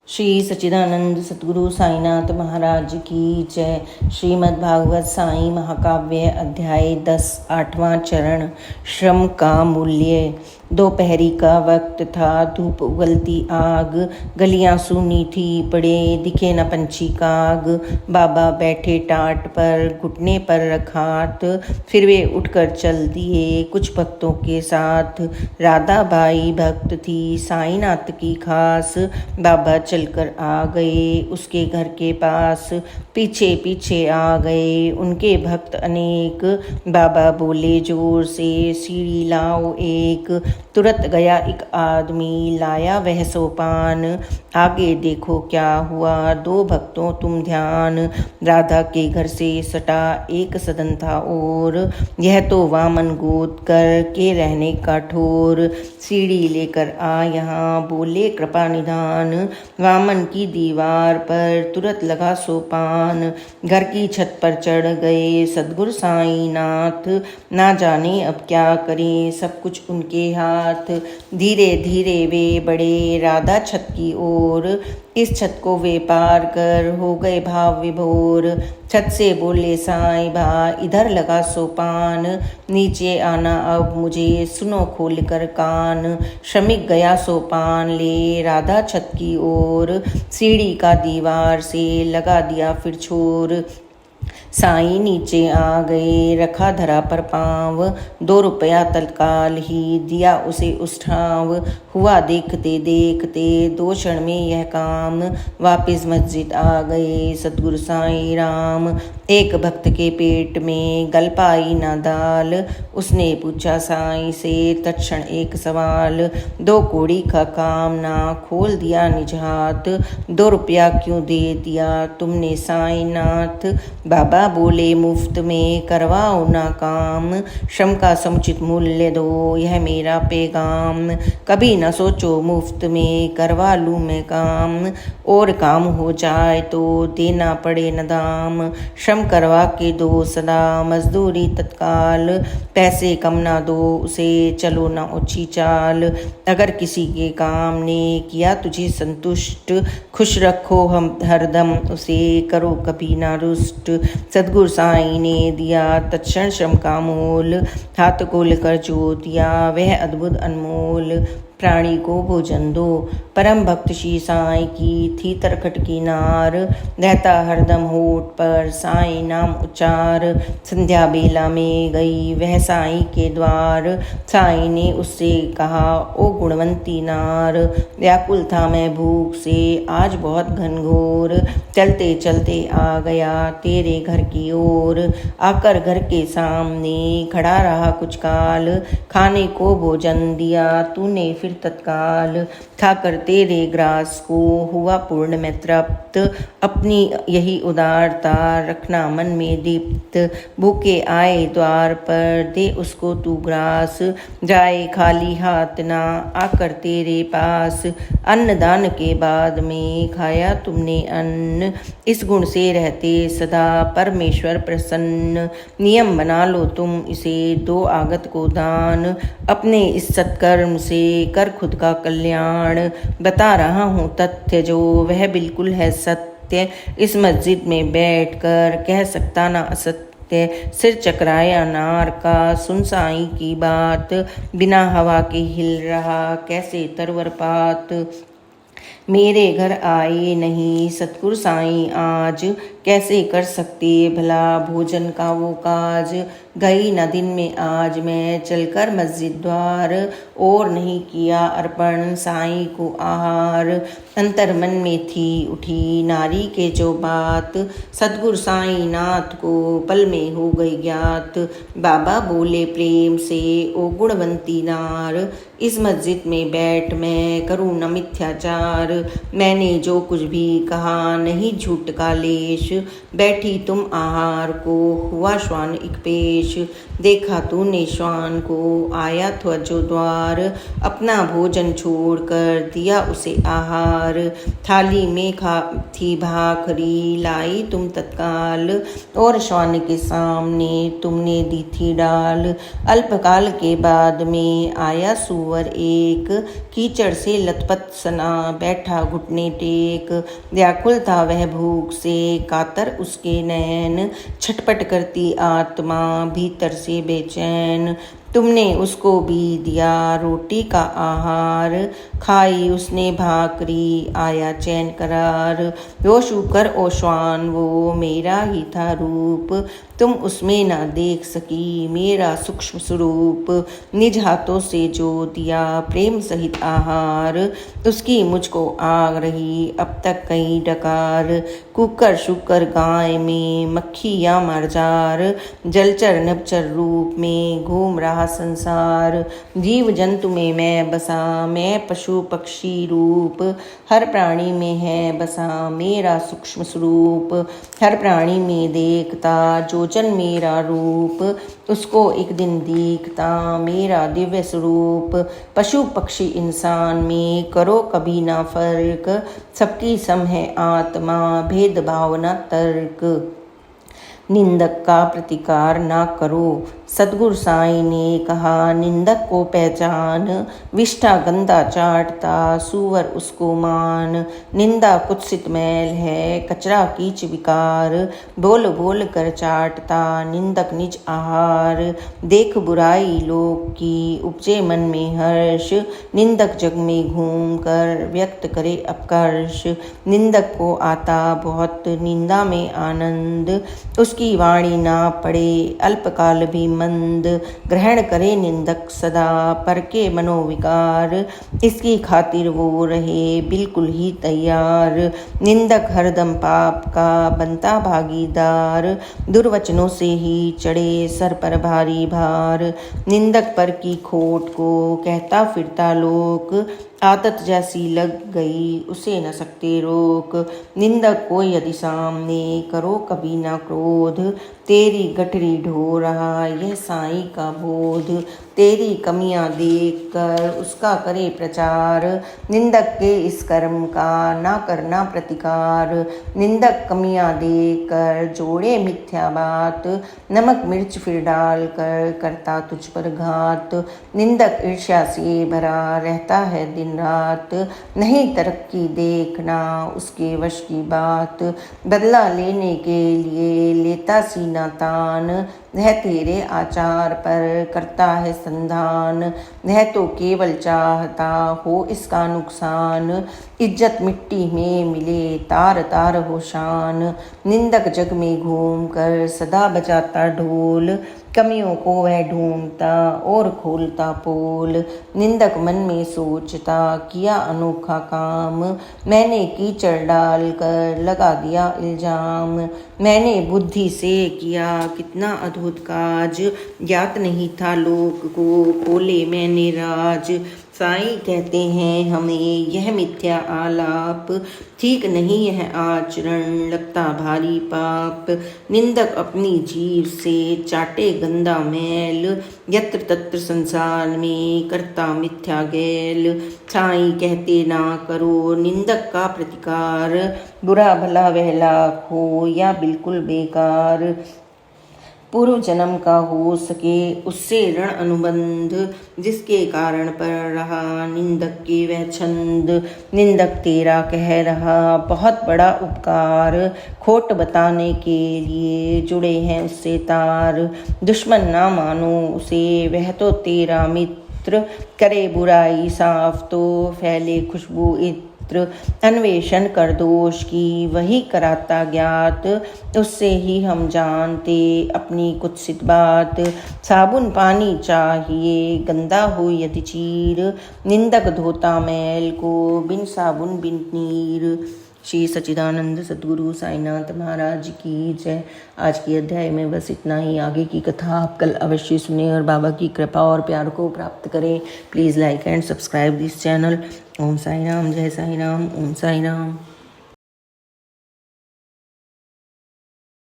श्री सच्चिदानंद सद्गुरु साईनाथ महाराज की जय। श्रीमद् भागवत साई महाकाव्य अध्याय 10 8वां चरण। श्रम का मूल्य। दोपहरी का वक्त था। धूप उगलती आग, गलियां सूनी थी, पड़े दिखे न पंछी काग। बाबा बैठे टाट पर, घुटने पर रखा हाथ, फिर वे उठकर चल दिए कुछ भक्तों के साथ। राधा बाई भक्त थी साईनाथ की खास। बाबा चलकर आ गए उसके घर के पास, पीछे पीछे आ गए उनके भक्त अनेक। बाबा बोले जोर से, सीढ़ी लाओ एक। तुरंत गया एक आदमी, लाया वह सोपान। आगे देखो क्या हुआ, दो भक्तों तुम ध्यान। राधा के घर से सटा एक सदन था और, यह तो वामन गोद कर के रहने का ठोर। सीढ़ी लेकर आ यहाँ, बोले कृपा निधान। वामन की दीवार पर तुरंत लगा सोपान। घर की छत पर चढ़ गए सद्गुरु साईनाथ। ना जाने अब क्या करें, सब कुछ उनके हाथ। धीरे धीरे वे बढ़े राधा छत की ओर। इस छत को वे पार कर हो गए भाव विभोर। छत से बोले साईं बा, इधर लगा सोपान। नीचे आना अब मुझे, सुनो खोल कर कान। श्रमिक गया सोपान ले राधा छत की ओर। सीढ़ी का दीवार से लगा दिया फिर छोर। साईं नीचे आ गए, रखा धरा पर पाँव। 2 रुपया तत्काल ही दिया उसे उस ठाव। हुआ देखते देखते 2 क्षण में यह काम। वापिस मस्जिद आ गए सतगुरु साईं राम। एक भक्त के पेट में गल पाई ना दाल। उसने पूछा साईं से तत्क्षण एक सवाल। 2 कौड़ी का काम ना, खोल दिया निज हाथ। 2 रुपया क्यों दे दिया तुमने साईनाथ। बाबा बोले मुफ्त में करवाओ ना काम। श्रम का समुचित मूल्य दो, यह मेरा पैगाम। कभी न सोचो मुफ्त में करवा लूँ मैं काम। और काम हो जाए तो देना पड़े न दाम। श्रम करवा के दो सदा, मजदूरी तत्काल। पैसे कम ना दो उसे, चलो ना ऊंची चाल। अगर किसी के काम ने किया तुझे संतुष्ट, खुश रखो हम हरदम उसे, करो कभी ना रुष्ट। सद्गुरु साईं ने दिया तत्क्षण श्रम का मोल। हाथ खोल कर जो दिया वह अद्भुत अनमोल। प्राणी को भोजन दो, परम भक्त श्री साईं की थी तरखट की नार। रहता हरदम होठ पर साईं नाम उच्चार। संध्या बेला में गई वह साईं के द्वार। साईं ने उससे कहा ओ गुणवंती नार। व्याकुल था मैं भूख से आज बहुत घनघोर। चलते चलते आ गया तेरे घर की ओर। आकर घर के सामने खड़ा रहा कुछ काल। खाने को भोजन दिया तूने फिर तत्काल। खाकर तेरे ग्रास को हुआ पूर्ण में तृप्त। अपनी यही उदारता रखना मन में दीप्त। भूखे आए द्वार पर दे उसको तू ग्रास। जाए खाली हाथ ना आकर तेरे पास। अन्न दान के बाद में खाया तुमने अन्न। इस गुण से रहते सदा परमेश्वर प्रसन्न। नियम बना लो तुम इसे, दो आगत को दान। अपने इस सत्कर्म से कर खुद का कल्याण। बता रहा हूँ तथ्य जो वह बिल्कुल है सत्य। इस मस्जिद में बैठकर कह सकता ना असत्य। सिर चकराया नार का, सुन साईं की बात। बिना हवा के हिल रहा कैसे तरवर पात। मेरे घर आए नहीं सतगुरु साईं आज। कैसे कर सकते भला भोजन का वो काज। गई न दिन में आज मैं चलकर मस्जिद द्वार। और नहीं किया अर्पण साईं को आहार। अंतर मन में थी उठी नारी के जो बात। सतगुरु साईं नाथ को पल में हो गई ज्ञात। बाबा बोले प्रेम से ओ गुणवंती नार। इस मस्जिद में बैठ मैं करूँ न मिथ्याचार। मैंने जो कुछ भी कहा नहीं झूठ का लेश। बैठी तुम आहार को हुआ श्वान एक पेश। देखा तूने श्वान को आया था जो द्वार। अपना भोजन छोड़कर दिया उसे आहार। थाली में थी भाखरी लाई तुम तत्काल। और श्वान के सामने तुमने दी थी डाल। अल्पकाल के बाद में आया सुअर एक। कीचड़ से लथपथ सना बैठा बैठा घुटने टेक। व्याकुल था वह भूख से, कातर उसके नयन, छटपट करती आत्मा भीतर से बेचैन। तुमने उसको भी दिया रोटी का आहार, खाई उसने भाकरी, आया चैन करार। वो शुकर ओ श्वान वो मेरा ही था रूप, तुम उसमें ना देख सकी मेरा सूक्ष्म स्वरूप। निज हाथों से जो दिया प्रेम सहित आहार, उसकी मुझको आग रही अब तक कई डकार। कुकर शुकर गाय में मक्खी या मरजार, जलचर नभचर रूप में घूम रहा संसार। जीव जंतु में मैं बसा मैं पशु पक्षी रूप, हर प्राणी में है बसा मेरा सूक्ष्म स्वरूप। हर प्राणी में देखता जो जन मेरा रूप, उसको एक दिन देखता मेरा दिव्य स्वरूप। पशु पक्षी इंसान में करो कभी ना फर्क, सबकी सम है आत्मा भेदभाव न तर्क। निंदक का प्रतिकार ना करो, सतगुरु साईं ने कहा निंदक को पहचान। विष्ठा गंदा चाटता सुअर उसको मान, निंदा कुत्सित मैल है कचरा कीच विकार। बोल बोल कर चाटता निंदक निज आहार, देख बुराई लोग की उपजे मन में हर्ष। निंदक जग में घूम कर व्यक्त करे अपकर्ष, निंदक को आता बहुत निंदा में आनंद। उसकी वाणी ना पड़े अल्पकाल भी मंद, ग्रहण करे निंदक सदा पर के मनोविकार। इसकी खातिर वो रहे बिल्कुल ही तैयार, निंदक हरदम पाप का बनता भागीदार। दुर्वचनों से ही चढ़े सर पर भारी भार, निंदक पर की खोट को कहता फिरता लोक। आदत जैसी लग गई उसे न सकते रोक, निंदक को यदि सामने करो कभी ना क्रोध। तेरी गठरी ढो रहा यह साईं का बोध, तेरी कमियां देख कर उसका करे प्रचार। निंदक के इस कर्म का ना करना प्रतिकार, निंदक कमियां देख कर जोड़े मिथ्या बात। नमक मिर्च फिर डाल कर करता तुझ पर घात, निंदक ईर्ष्या से भरा रहता है दिन रात। नहीं तरक्की देखना उसके वश की बात, बदला लेने के लिए लेता सीना तान। वह तेरे आचार पर करता है संधान, वह तो केवल चाहता हो इसका नुकसान। इज्जत मिट्टी में मिले तार तार हो शान, निंदक जग में घूम कर सदा बजाता ढोल। कमियों को वह ढूंढता और खोलता पोल, निंदक मन में सोचता किया अनोखा काम। मैंने कीचड़ डाल कर लगा दिया इल्जाम, मैंने बुद्धि से किया कितना अद्भुत काज। ज्ञात नहीं था लोक को खोले मैंने राज। साईं कहते हैं हमें यह मिथ्या आलाप, ठीक नहीं यह आचरण लगता भारी पाप। निंदक अपनी जीभ से चाटे गंदा मैल, यत्र तत्र संसार में करता मिथ्या गैल। साईं कहते ना करो निंदक का प्रतिकार, बुरा भला वह लाख हो या बिल्कुल बेकार। पूर्व जन्म का हो सके उससे ऋण अनुबंध, जिसके कारण पर रहा निंदक के वह छंद। निंदक तेरा कह रहा बहुत बड़ा उपकार, खोट बताने के लिए जुड़े हैं उससे तार। दुश्मन ना मानो उसे वह तो तेरा मित्र, करे बुराई साफ तो फैले खुशबू इत्र। अन्वेषण कर दोष की वही कराता ज्ञात, उससे ही हम जानते अपनी कुत्सित बात। साबुन पानी चाहिए गंदा हो यदि चीर, निंदक धोता मैल को बिन साबुन बिन नीर। श्री सच्चिदानंद सद्गुरु साईनाथ महाराज की जय। आज की अध्याय में बस इतना ही। आगे की कथा आप कल अवश्य सुने और बाबा की कृपा और प्यार को प्राप्त करें। Please like and subscribe this channel. Om Sai Ram, जय साई राम, ओम साई राम।